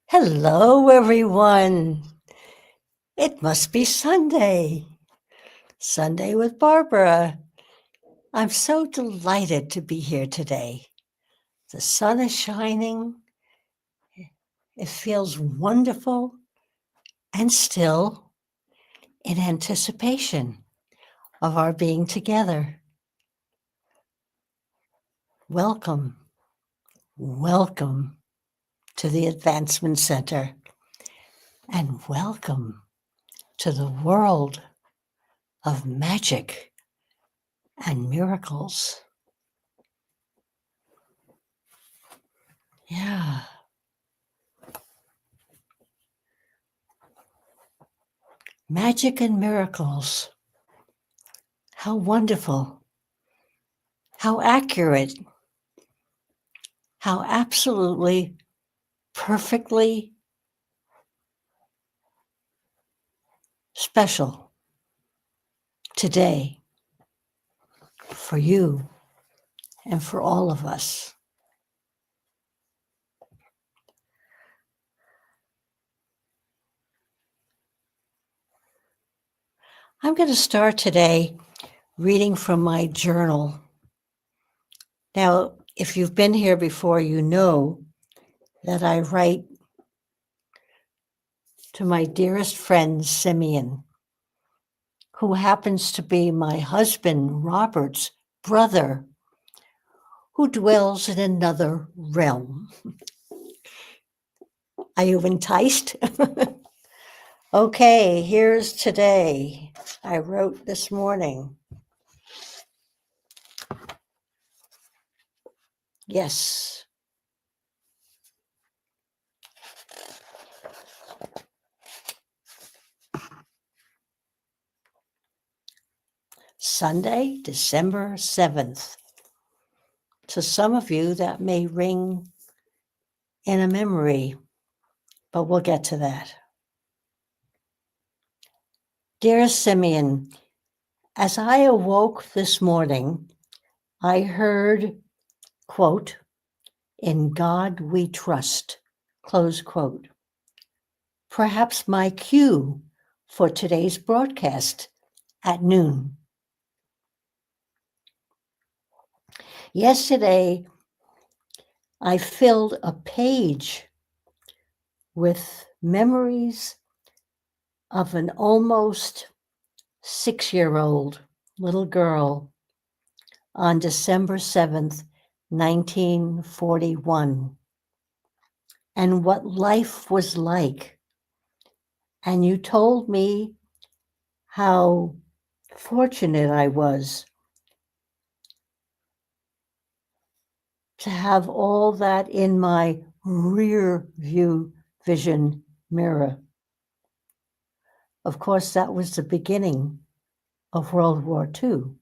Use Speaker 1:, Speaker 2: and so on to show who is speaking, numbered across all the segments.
Speaker 1: Hello, everyone. It must be Sunday. Sunday with Barbara. I'm so delighted to be here today. The sun is shining. It feels wonderful and still in anticipation of our being together. Welcome, welcome to the Advancement Center, and welcome to the world of magic and miracles. Yeah. Magic and miracles. How wonderful. How accurate. How absolutely, perfectly special today for you and for all of us. I'm going to start today reading from my journal. Now, if you've been here before, you know that I write to my dearest friend, Simeon, who happens to be my husband, Robert's brother, who dwells in another realm. Are you enticed? Okay, here's today. I wrote this morning. Yes. Sunday, December 7th. To some of you, that may ring in a memory, but we'll get to that. Dearest Simeon, as I awoke this morning, I heard, quote, "In God we trust," close quote. Perhaps my cue for today's broadcast at noon. Yesterday, I filled a page with memories of an almost 6-year-old little girl on December 7th, 1941, and what life was like. And you told me how fortunate I was to have all that in my rear view vision mirror. Of course, that was the beginning of World War II.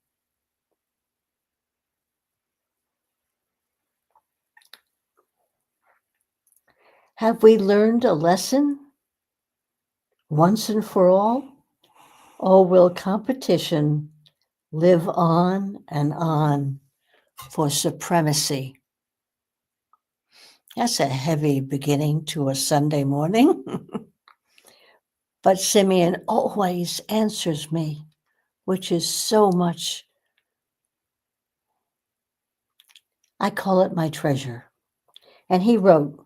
Speaker 1: Have we learned a lesson once and for all? Or will competition live on and on for supremacy? That's a heavy beginning to a Sunday morning. But Simeon always answers me, which is so much. I call it my treasure. And he wrote,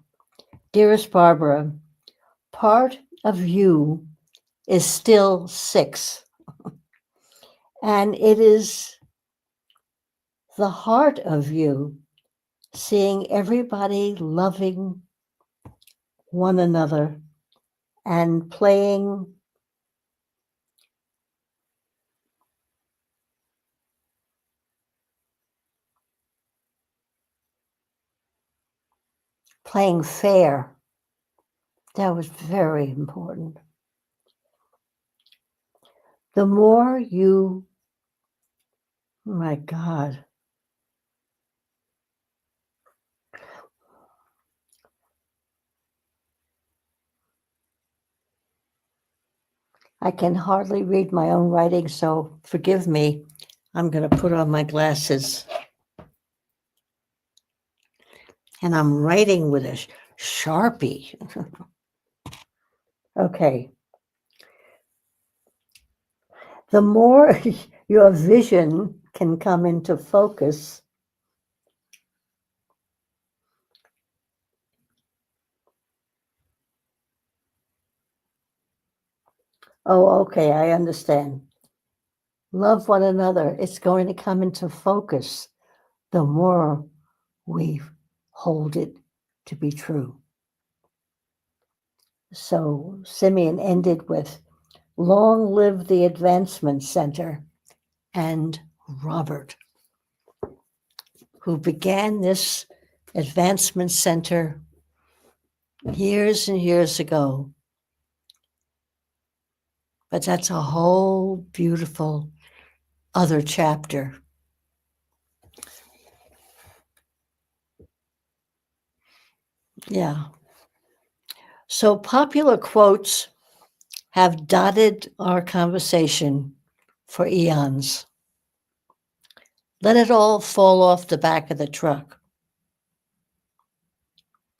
Speaker 1: "Dearest Barbara, part of you is still 6. And it is the heart of you seeing everybody loving one another and playing fair." That was very important. The more you, oh my God, I can hardly read my own writing, so forgive me. I'm going to put on my glasses. And I'm writing with a Sharpie. Okay. The more your vision can come into focus, oh, okay, I understand. Love one another. It's going to come into focus the more we hold it to be true. So Simeon ended with, long live the Advancement Center and Robert, who began this Advancement Center years and years ago. But that's a whole beautiful other chapter. Yeah. So popular quotes have dotted our conversation for eons. Let it all fall off the back of the truck.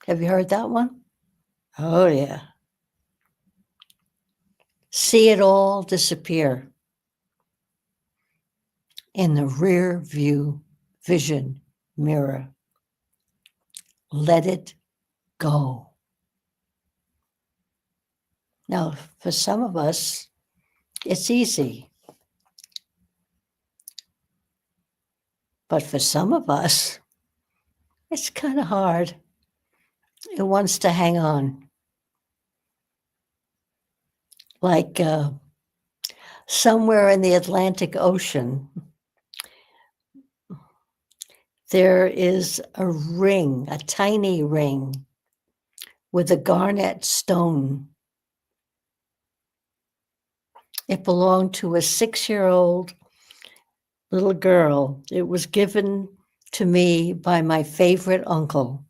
Speaker 1: Have you heard that one? Oh, yeah. See it all disappear in the rear view vision mirror. Let it go. Now, for some of us, it's easy. But for some of us, it's kind of hard. It wants to hang on. Like somewhere in the Atlantic Ocean, there is a ring, a tiny ring with a garnet stone. It belonged to a 6-year-old little girl. It was given to me by my favorite uncle,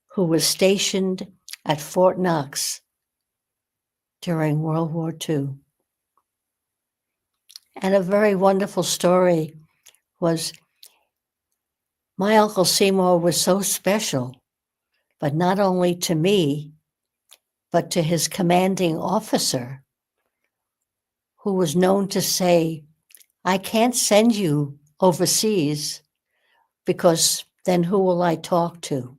Speaker 1: who was stationed at Fort Knox during World War II. And a very wonderful story was my Uncle Seymour was so special, but not only to me, but to his commanding officer, who was known to say, I can't send you overseas because then who will I talk to?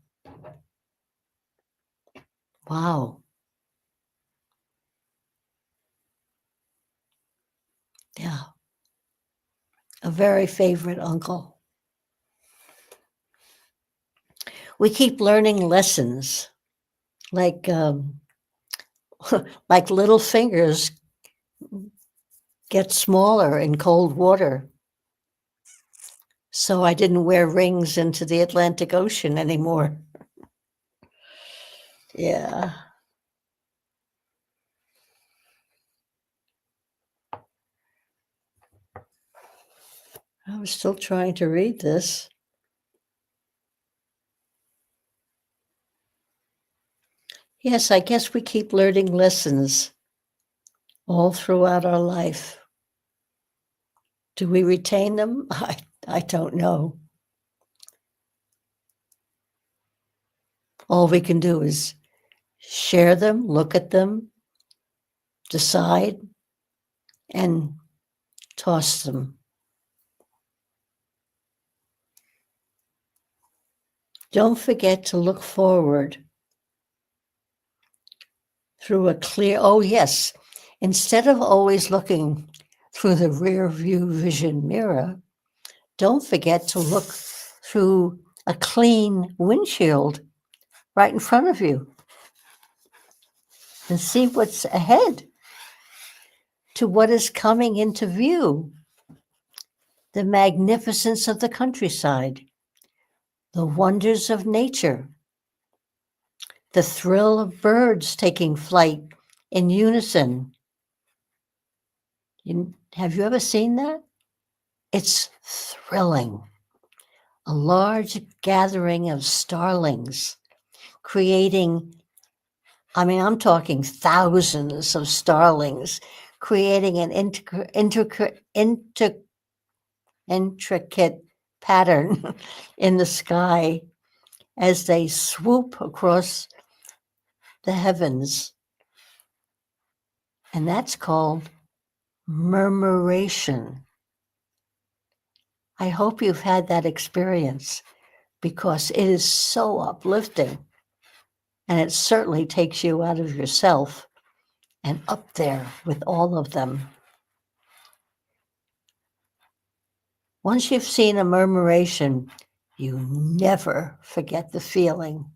Speaker 1: Wow. Yeah. A very favorite uncle. We keep learning lessons like like little fingers get smaller in cold water. So I didn't wear rings into the Atlantic Ocean anymore. Yeah. I was still trying to read this. Yes, I guess we keep learning lessons all throughout our life. Do we retain them? I don't know. All we can do is share them, look at them, decide, and toss them. Don't forget to look forward through a clear, oh yes, instead of always looking through the rear view vision mirror, don't forget to look through a clean windshield right in front of you and see what's ahead, to what is coming into view. The magnificence of the countryside, the wonders of nature, the thrill of birds taking flight in unison. Have you ever seen that? It's thrilling. A large gathering of starlings creating, I mean, I'm talking thousands of starlings creating an intricate pattern in the sky as they swoop across the heavens. And that's called murmuration. I hope you've had that experience because it is so uplifting. And it certainly takes you out of yourself and up there with all of them. Once you've seen a murmuration, you never forget the feeling.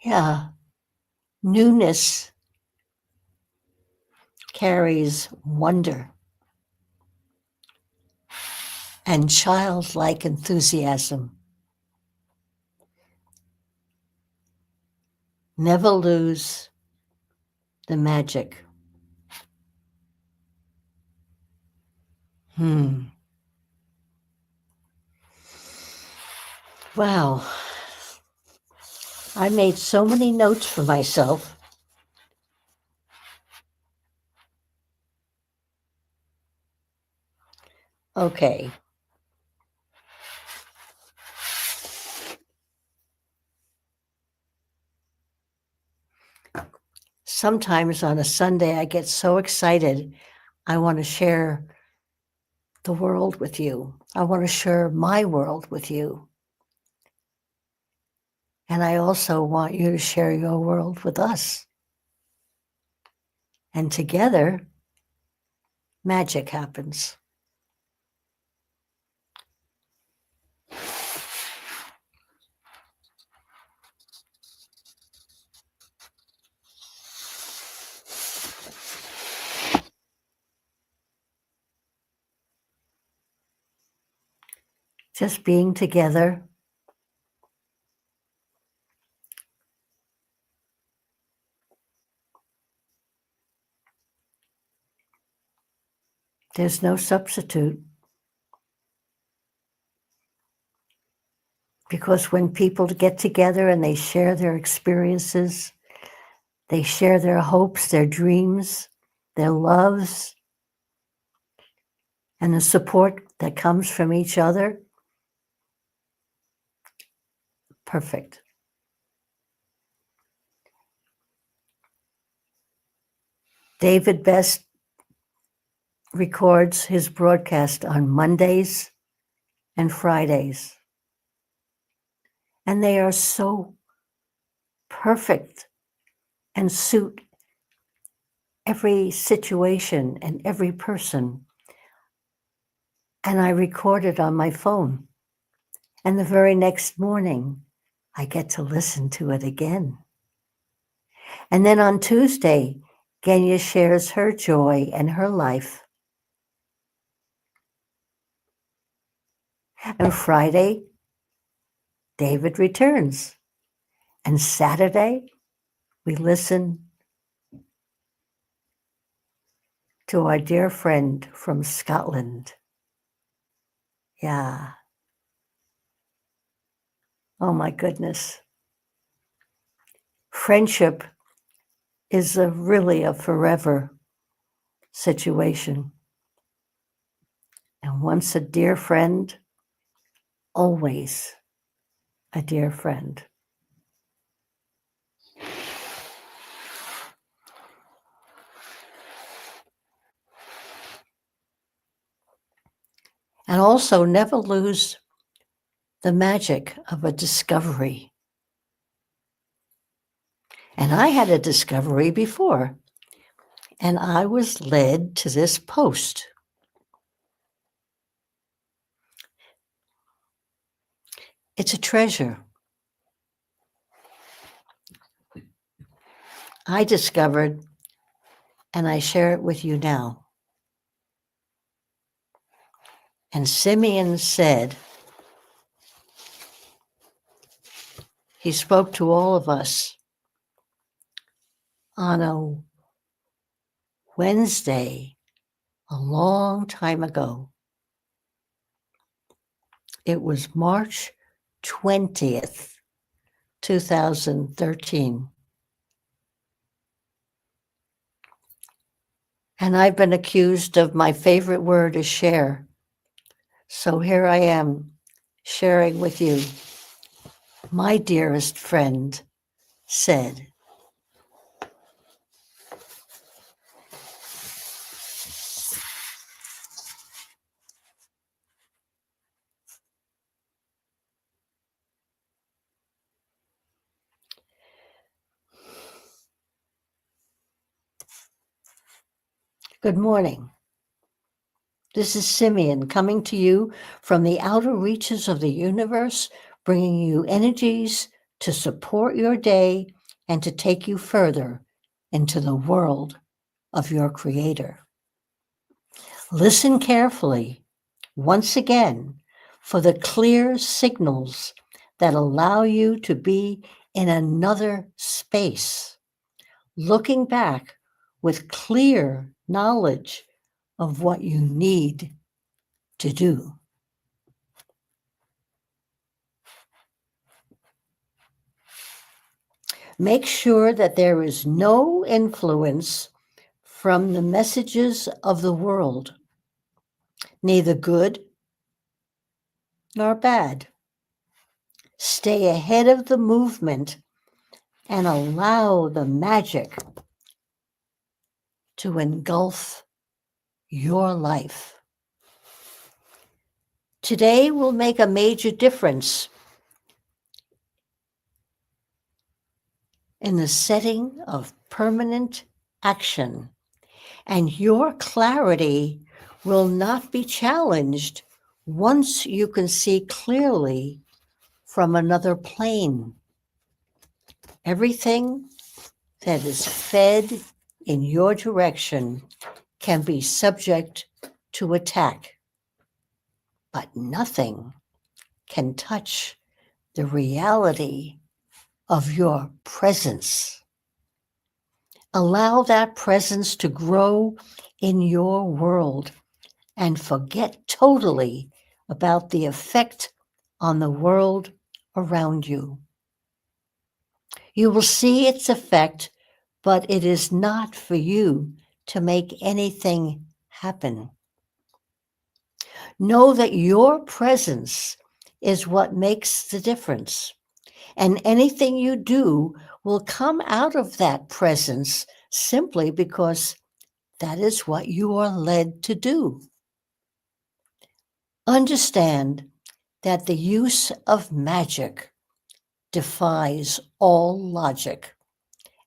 Speaker 1: Yeah, newness carries wonder and childlike enthusiasm. Never lose the magic. Wow. I made so many notes for myself. Okay. Sometimes on a Sunday, I get so excited. I want to share the world with you. I want to share my world with you. And I also want you to share your world with us. And together, magic happens. Just being together. There's no substitute. Because when people get together and they share their experiences, they share their hopes, their dreams, their loves, and the support that comes from each other, perfect. David Best records his broadcast on Mondays and Fridays. And they are so perfect and suit every situation and every person. And I record it on my phone. And the very next morning, I get to listen to it again. And then on Tuesday, Genya shares her joy and her life. And Friday, David returns. And Saturday, we listen to our dear friend from Scotland. Yeah. Oh my goodness. Friendship is really a forever situation. And once a dear friend, always a dear friend. And also never lose the magic of a discovery. And I had a discovery before, and I was led to this post. It's a treasure. I discovered, and I share it with you now. And Simeon said, he spoke to all of us on a Wednesday a long time ago. It was March 20th, 2013. And I've been accused of my favorite word is share. So here I am sharing with you. My dearest friend said, good morning. This is Simeon coming to you from the outer reaches of the universe, bringing you energies to support your day and to take you further into the world of your Creator. Listen carefully, once again, for the clear signals that allow you to be in another space, looking back with clear knowledge of what you need to do. Make sure that there is no influence from the messages of the world, neither good nor bad. Stay ahead of the movement and allow the magic to engulf your life. Today will make a major difference in the setting of permanent action, and your clarity will not be challenged once you can see clearly from another plane. Everything that is fed in your direction can be subject to attack, but nothing can touch the reality of your presence. Allow that presence to grow in your world and forget totally about the effect on the world around you. You will see its effect, but it is not for you to make anything happen. Know that your presence is what makes the difference, and anything you do will come out of that presence simply because that is what you are led to do. Understand that the use of magic defies all logic.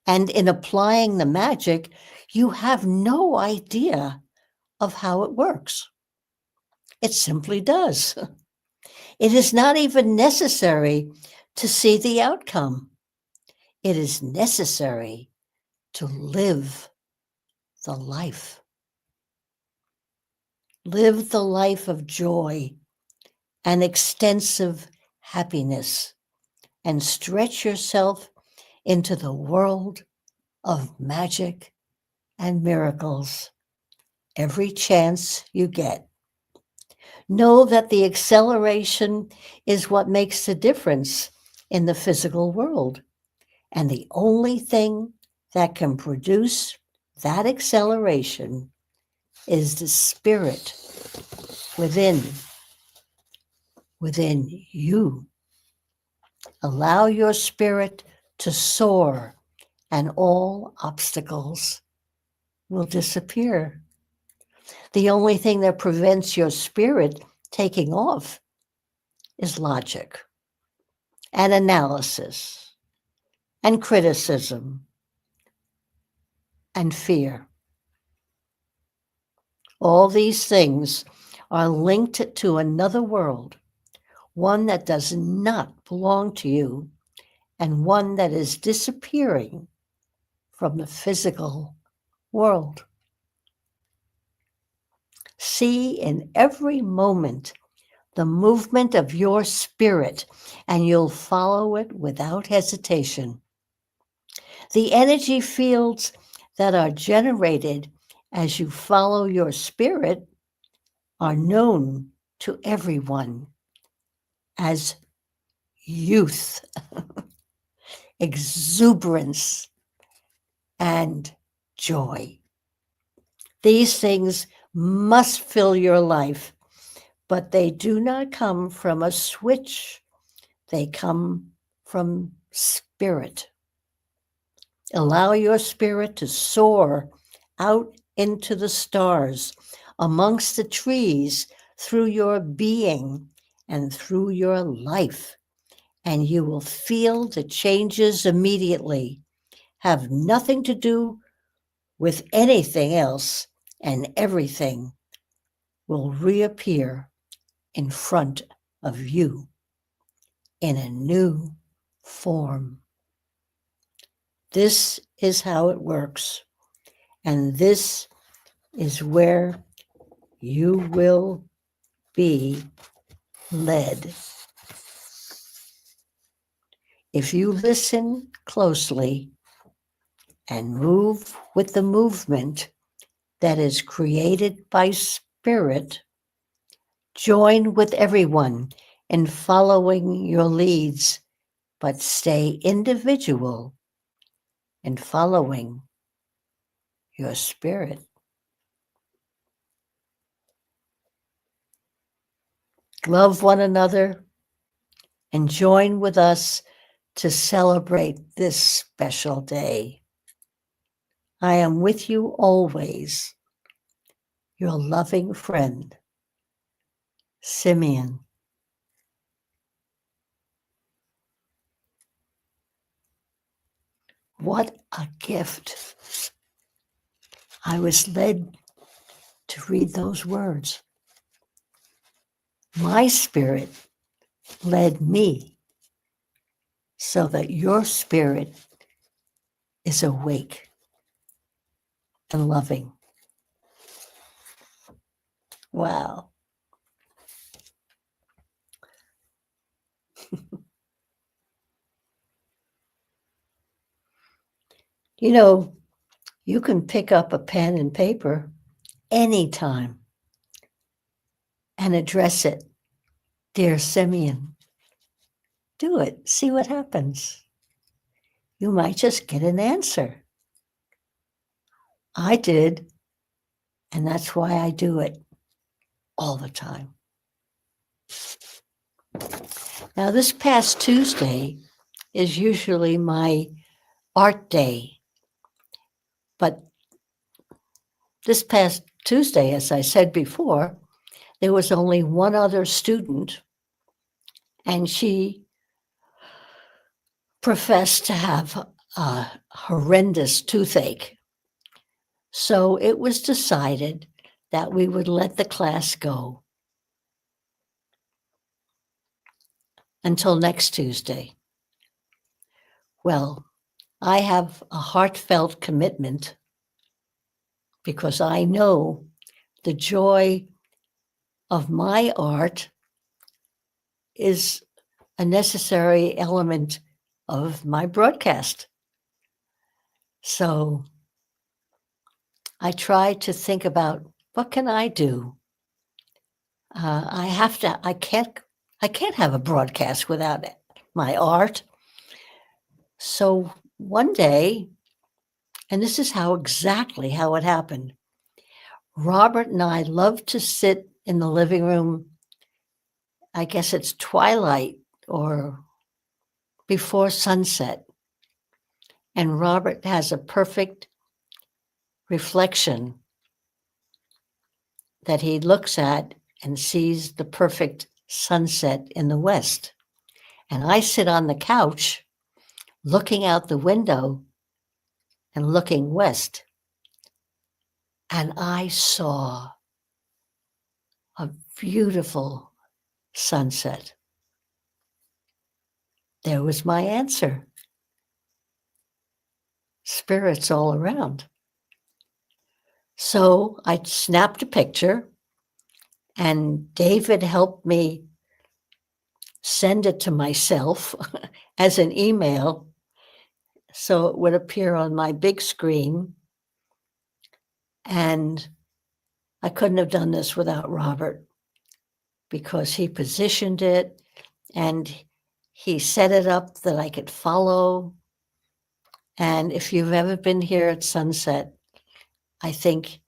Speaker 1: And in applying the magic, you have no idea of how it works. It simply does. It is not even necessary to see the outcome. It is necessary to live the life. Live the life of joy and extensive happiness, and stretch yourself into the world of magic and miracles every chance you get. Know that the acceleration is what makes the difference in the physical world, and the only thing that can produce that acceleration is the spirit within you. Allow your spirit to soar, and all obstacles will disappear. The only thing that prevents your spirit taking off is logic and analysis and criticism and fear. All these things are linked to another world, one that does not belong to you, and one that is disappearing from the physical world. See in every moment the movement of your spirit, and you'll follow it without hesitation. The energy fields that are generated as you follow your spirit are known to everyone as youth, exuberance, and joy. These things must fill your life, but they do not come from a switch. They come from spirit. Allow your spirit to soar out into the stars, amongst the trees, through your being and through your life, and you will feel the changes immediately. Have nothing to do with anything else, and everything will reappear in front of you in a new form. This is how it works, and this is where you will be led. If you listen closely and move with the movement that is created by spirit, join with everyone in following your leads, but stay individual in following your spirit. Love one another and join with us to celebrate this special day. I am with you always, your loving friend, Simeon. What a gift. I was led to read those words. My spirit led me so that your spirit is awake and loving. Wow. You know, you can pick up a pen and paper anytime and address it. Dear Simeon, do it. See what happens. You might just get an answer. I did, and that's why I do it all the time. Now, this past Tuesday is usually my art day, but this past Tuesday, as I said before, there was only one other student, and she professed to have a horrendous toothache. So it was decided that we would let the class go until next Tuesday. Well, I have a heartfelt commitment because I know the joy of my art is a necessary element of my broadcast. So I try to think about what can I do? I can't have a broadcast without my art. So one day, and this is exactly how it happened. Robert and I love to sit in the living room. I guess it's twilight or before sunset. And Robert has a perfect reflection that he looks at and sees the perfect sunset in the west. And I sit on the couch looking out the window and looking west. And I saw a beautiful sunset. There was my answer. Spirits all around. So I snapped a picture, and David helped me send it to myself as an email so it would appear on my big screen. And I couldn't have done this without Robert because he positioned it and he set it up that I could follow. And if you've ever been here at sunset, I think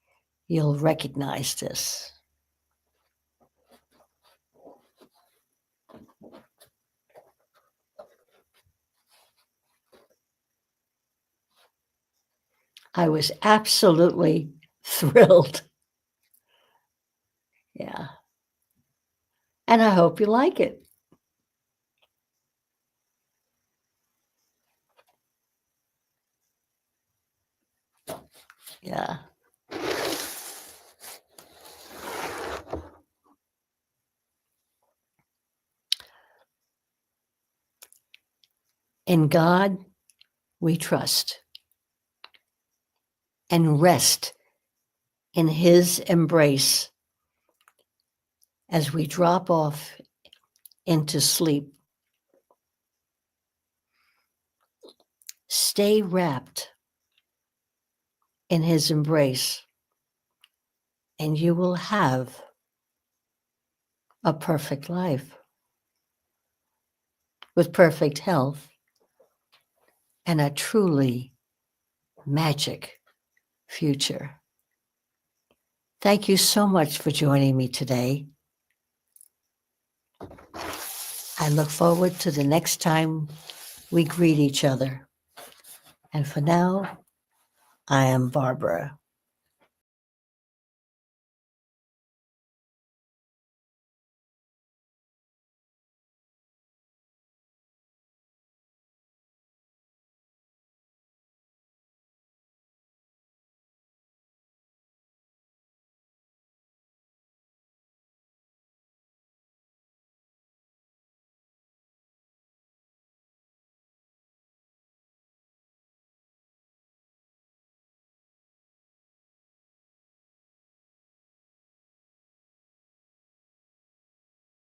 Speaker 1: you'll recognize this. I was absolutely thrilled. Yeah. And I hope you like it. Yeah. In God we trust and rest in His embrace as we drop off into sleep. Stay wrapped in His embrace, and you will have a perfect life with perfect health and a truly magic future. Thank you so much for joining me today. I look forward to the next time we greet each other. And for now, I am Barbara.